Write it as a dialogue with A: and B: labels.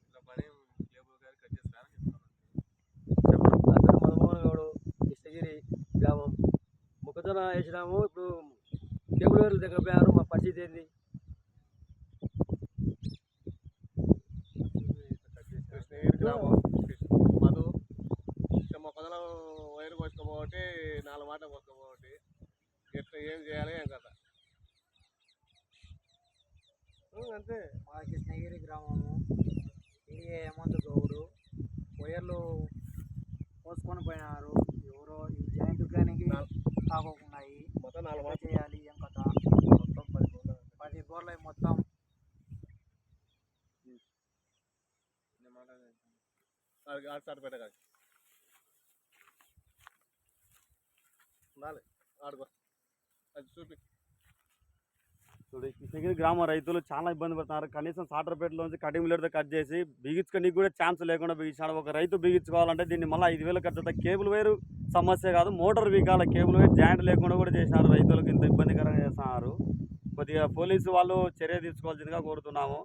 A: ఇట్లా పని కేబుల్ గారి కట్ చేస్తారని చెప్తాను.
B: అక్కడ మధుమోహన్ గౌడు కృష్ణగిరి గ్రామం మొక్కజొన్న వేసినాము. ఇప్పుడు కేబుల్ వైర్లు దగ్గర పోయారు. మా పరిస్థితి ఏంది?
A: కృష్ణగిరి గ్రామం మధు మొక్కజొన్న వైరు కోసుకోబోటి 4 మాటలు కోసుకోబోటి ఎట్లా ఏం చేయాలి ఏం కదా అంతే.
C: మా కృష్ణగిరి గ్రామము ఈడిఏ హేమంత్ గౌడు వైర్లు పోసుకొని పోయినారు. ఎవరో ఈ జాయింట్ గానికి కాకోకున్నాయి.
A: మొత్తం 4
C: ఎట్లా
A: మాటలు
C: చేయాలి ఏం కథ?
A: మొత్తం 10
C: బోర్లు మొత్తం
A: ఆడు పెట్ట కాదు ఆడుకో అది చూపి.
D: చూడు, కృష్ణగిరి గ్రామ రైతులు చాలా ఇబ్బంది పడుతున్నారు. కనీసం సాటర్పేటలోంచి కటింగ్ బ్లేడ్తో కట్ చేసి బిగించుకోనికి కూడా ఛాన్స్ లేకుండా బిగించాడు. ఒక రైతు బిగించుకోవాలంటే దీన్ని మళ్ళీ 5,000 ఖర్చు అవుతుంది. కేబుల్ వైరు సమస్య కాదు, motor Bigala cable wire joint లేకుండా కూడా చేసినారు. రైతులకు ఇంత ఇబ్బందికరంగా చేస్తున్నారు. కొద్దిగా పోలీసు వాళ్ళు చర్య తీసుకోవాల్సిందిగా కోరుతున్నాము.